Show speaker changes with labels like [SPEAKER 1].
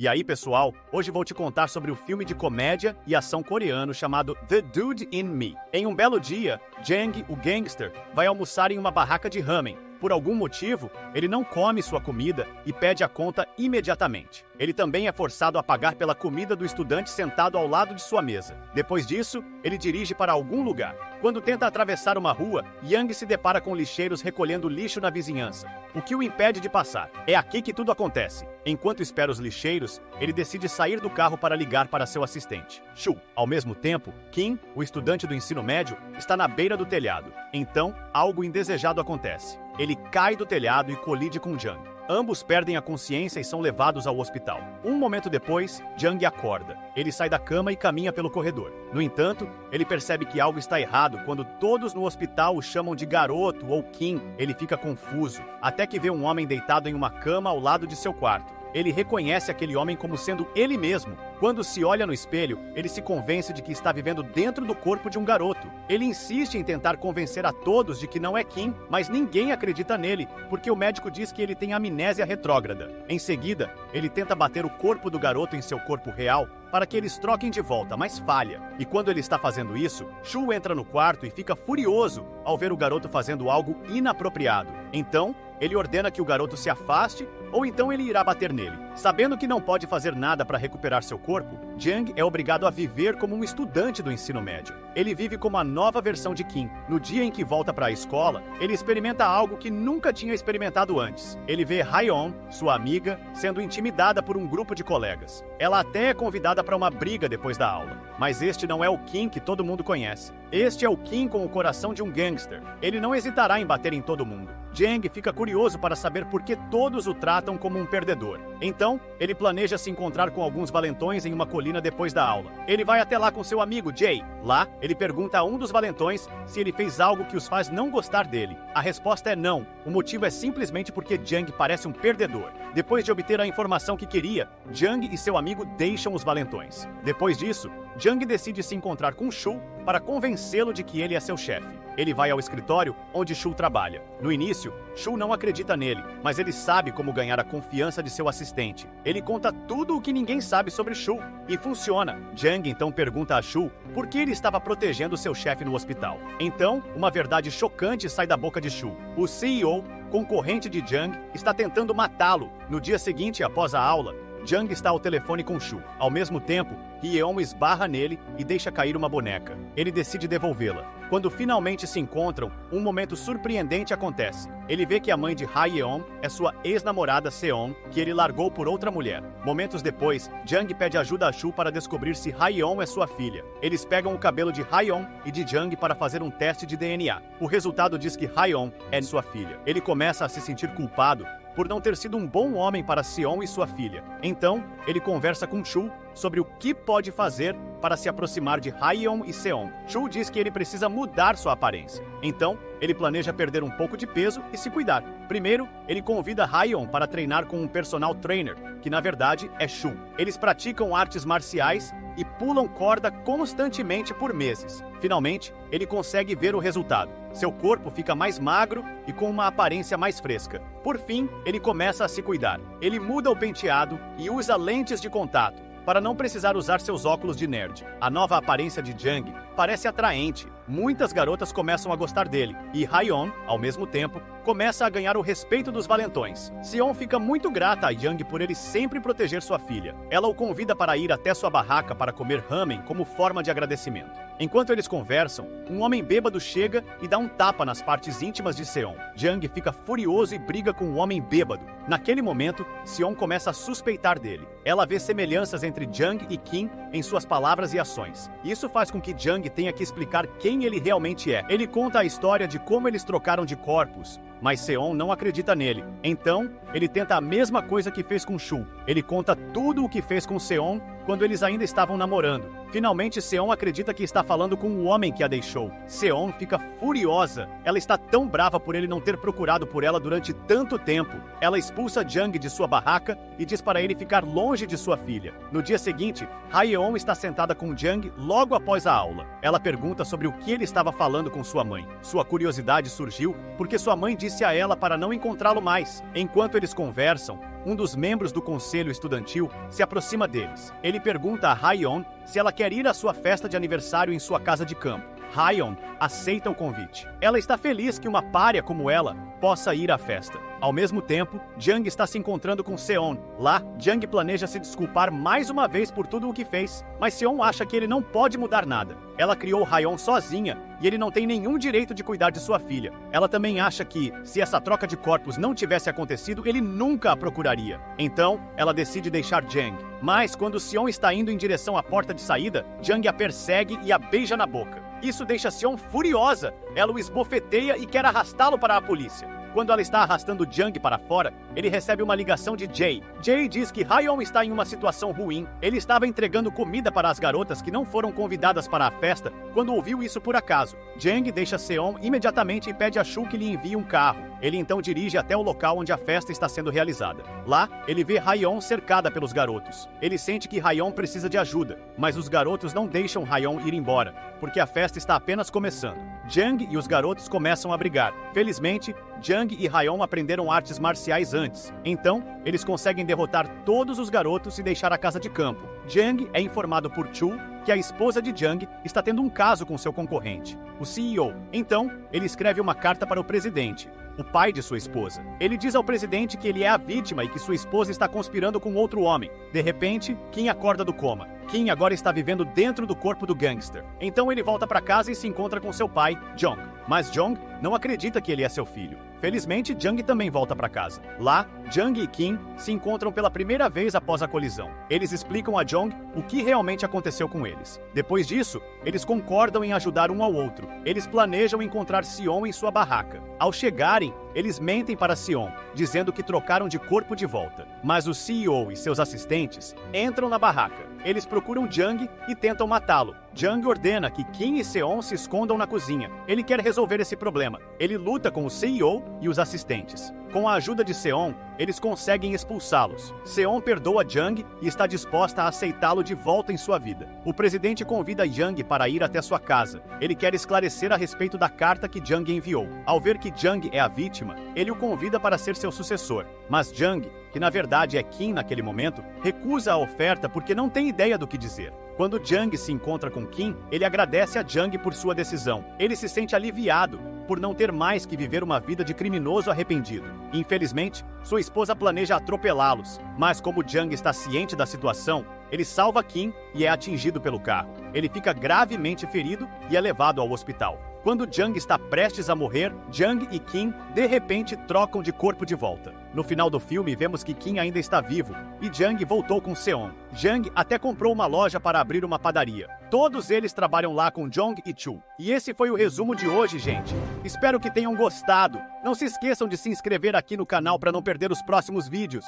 [SPEAKER 1] E aí, pessoal, hoje vou te contar sobre o filme de comédia e ação coreano chamado The Dude in Me. Em um belo dia, Jang, o gangster, vai almoçar em uma barraca de ramen. Por algum motivo, ele não come sua comida e pede a conta imediatamente. Ele também é forçado a pagar pela comida do estudante sentado ao lado de sua mesa. Depois disso, ele dirige para algum lugar. Quando tenta atravessar uma rua, Yang se depara com lixeiros recolhendo lixo na vizinhança, o que o impede de passar. É aqui que tudo acontece. Enquanto espera os lixeiros, ele decide sair do carro para ligar para seu assistente, Shu. Ao mesmo tempo, Kim, o estudante do ensino médio, está na beira do telhado. Então, algo indesejado acontece. Ele cai do telhado e colide com Jang. Ambos perdem a consciência e são levados ao hospital. Um momento depois, Jang acorda. Ele sai da cama e caminha pelo corredor. No entanto, ele percebe que algo está errado quando todos no hospital o chamam de garoto ou Kim. Ele fica confuso, até que vê um homem deitado em uma cama ao lado de seu quarto. Ele reconhece aquele homem como sendo ele mesmo. Quando se olha no espelho, ele se convence de que está vivendo dentro do corpo de um garoto. Ele insiste em tentar convencer a todos de que não é Kim, mas ninguém acredita nele, porque o médico diz que ele tem amnésia retrógrada. Em seguida, ele tenta bater o corpo do garoto em seu corpo real para que eles troquem de volta, mas falha. E quando ele está fazendo isso, Shu entra no quarto e fica furioso ao ver o garoto fazendo algo inapropriado. Então, ele ordena que o garoto se afaste, ou então ele irá bater nele. Sabendo que não pode fazer nada para recuperar seu corpo, Jang é obrigado a viver como um estudante do ensino médio. Ele vive como a nova versão de Kim. No dia em que volta para a escola, ele experimenta algo que nunca tinha experimentado antes. Ele vê Haeon, sua amiga, sendo intimidada por um grupo de colegas. Ela até é convidada para uma briga depois da aula. Mas este não é o Kim que todo mundo conhece. Este é o Kim com o coração de um gangster. Ele não hesitará em bater em todo mundo. Jang fica curioso para saber por que todos o tratam como um perdedor. Então, ele planeja se encontrar com alguns valentões em uma colina depois da aula. Ele vai até lá com seu amigo Jae. Lá, ele pergunta a um dos valentões se ele fez algo que os faz não gostar dele. A resposta é não. O motivo é simplesmente porque Jang parece um perdedor. Depois de obter a informação que queria, Jang e seu amigo deixam os valentões. Depois disso, Jang decide se encontrar com Shu para convencê-lo de que ele é seu chefe. Ele vai ao escritório onde Shu trabalha. No início, Shu não acredita nele, mas ele sabe como ganhar a confiança de seu assistente. Ele conta tudo o que ninguém sabe sobre Shu, e funciona. Jang então pergunta a Shu por que ele estava protegendo seu chefe no hospital. Então, uma verdade chocante sai da boca de Shu. O CEO, concorrente de Jang, está tentando matá-lo. No dia seguinte, após a aula, Jang está ao telefone com Shu. Ao mesmo tempo, Hyeon esbarra nele e deixa cair uma boneca. Ele decide devolvê-la. Quando finalmente se encontram, um momento surpreendente acontece. Ele vê que a mãe de Hyeon é sua ex-namorada Seon, que ele largou por outra mulher. Momentos depois, Jang pede ajuda a Shu para descobrir se Hyeon é sua filha. Eles pegam o cabelo de Hyeon e de Jang para fazer um teste de DNA. O resultado diz que Hyeon é sua filha. Ele começa a se sentir culpado por não ter sido um bom homem para Seon e sua filha. Então, ele conversa com Shu sobre o que pode fazer para se aproximar de Hyeon e Seon. Shu diz que ele precisa mudar sua aparência. Então, ele planeja perder um pouco de peso e se cuidar. Primeiro, ele convida Hyeon para treinar com um personal trainer, que na verdade é Shu. Eles praticam artes marciais e pulam corda constantemente por meses. Finalmente, ele consegue ver o resultado. Seu corpo fica mais magro e com uma aparência mais fresca. Por fim, ele começa a se cuidar. Ele muda o penteado e usa lentes de contato para não precisar usar seus óculos de nerd. A nova aparência de Jang parece atraente. Muitas garotas começam a gostar dele, e Hyeon, ao mesmo tempo, começa a ganhar o respeito dos valentões. Seon fica muito grata a Jang por ele sempre proteger sua filha. Ela o convida para ir até sua barraca para comer ramen como forma de agradecimento. Enquanto eles conversam, um homem bêbado chega e dá um tapa nas partes íntimas de Seon. Jang fica furioso e briga com o homem bêbado. Naquele momento, Seon começa a suspeitar dele. Ela vê semelhanças entre Jang e Kim em suas palavras e ações. Isso faz com que Jang tenha que explicar quem ele realmente é. Ele conta a história de como eles trocaram de corpos, mas Seon não acredita nele. Então, ele tenta a mesma coisa que fez com Shu. Ele conta tudo o que fez com Seon quando eles ainda estavam namorando. Finalmente, Seon acredita que está falando com o homem que a deixou. Seon fica furiosa. Ela está tão brava por ele não ter procurado por ela durante tanto tempo. Ela expulsa Jang de sua barraca e diz para ele ficar longe de sua filha. No dia seguinte, Hyeon está sentada com Jang logo após a aula. Ela pergunta sobre o que ele estava falando com sua mãe. Sua curiosidade surgiu porque sua mãe disse a ela para não encontrá-lo mais. Enquanto eles conversam, um dos membros do conselho estudantil, se aproxima deles. Ele pergunta a Haeyeon se ela quer ir à sua festa de aniversário em sua casa de campo. Haeyeon aceita o convite. Ela está feliz que uma pária como ela possa ir à festa. Ao mesmo tempo, Jung está se encontrando com Seon. Lá, Jung planeja se desculpar mais uma vez por tudo o que fez, mas Seon acha que ele não pode mudar nada. Ela criou Haeyeon sozinha e ele não tem nenhum direito de cuidar de sua filha. Ela também acha que, se essa troca de corpos não tivesse acontecido, ele nunca a procuraria. Então, ela decide deixar Jung. Mas, quando Seon está indo em direção à porta de saída, Jung a persegue e a beija na boca. Isso deixa Seon furiosa. Ela o esbofeteia e quer arrastá-lo para a polícia. Quando ela está arrastando Jung para fora, ele recebe uma ligação de Jae. Jae diz que Haeyeon está em uma situação ruim. Ele estava entregando comida para as garotas que não foram convidadas para a festa quando ouviu isso por acaso. Jung deixa Seon imediatamente e pede a Shu que lhe envie um carro. Ele então dirige até o local onde a festa está sendo realizada. Lá, ele vê Haeyeon cercada pelos garotos. Ele sente que Haeyeon precisa de ajuda, mas os garotos não deixam Haeyeon ir embora, porque a festa está apenas começando. Jung e os garotos começam a brigar. Felizmente, Jung e Haeyeon aprenderam artes marciais antes. Então, eles conseguem derrotar todos os garotos e deixar a casa de campo. Jung é informado por Chu que a esposa de Jung está tendo um caso com seu concorrente, o CEO. Então, ele escreve uma carta para o presidente, o pai de sua esposa. Ele diz ao presidente que ele é a vítima e que sua esposa está conspirando com outro homem. De repente, Kim acorda do coma. Kim agora está vivendo dentro do corpo do gangster. Então ele volta para casa e se encontra com seu pai, Jong. Mas Jong não acredita que ele é seu filho. Felizmente, Jung também volta para casa. Lá, Jung e Kim se encontram pela primeira vez após a colisão. Eles explicam a Jong o que realmente aconteceu com eles. Depois disso, eles concordam em ajudar um ao outro. Eles planejam encontrar Sion em sua barraca. Ao chegarem, eles mentem para Sion, dizendo que trocaram de corpo de volta. Mas o CEO e seus assistentes entram na barraca. Eles procuram Jung e tentam matá-lo. Jung ordena que Kim e Seon se escondam na cozinha. Ele quer resolver esse problema. Ele luta com o CEO e os assistentes. Com a ajuda de Seon, eles conseguem expulsá-los. Seon perdoa Jung e está disposta a aceitá-lo de volta em sua vida. O presidente convida Jung para ir até sua casa. Ele quer esclarecer a respeito da carta que Jung enviou. Ao ver que Jung é a vítima, ele o convida para ser seu sucessor. Mas Jung, que na verdade é Kim naquele momento, recusa a oferta porque não tem ideia do que dizer. Quando Jung se encontra com Kim, ele agradece a Jung por sua decisão. Ele se sente aliviado por não ter mais que viver uma vida de criminoso arrependido. Infelizmente, sua esposa planeja atropelá-los, mas como Jung está ciente da situação, ele salva Kim e é atingido pelo carro. Ele fica gravemente ferido e é levado ao hospital. Quando Jung está prestes a morrer, Jung e Kim de repente trocam de corpo de volta. No final do filme, vemos que Kim ainda está vivo e Jung voltou com Seon. Jung até comprou uma loja para abrir uma padaria. Todos eles trabalham lá com Jong e Chu. E esse foi o resumo de hoje, gente. Espero que tenham gostado. Não se esqueçam de se inscrever aqui no canal para não perder os próximos vídeos.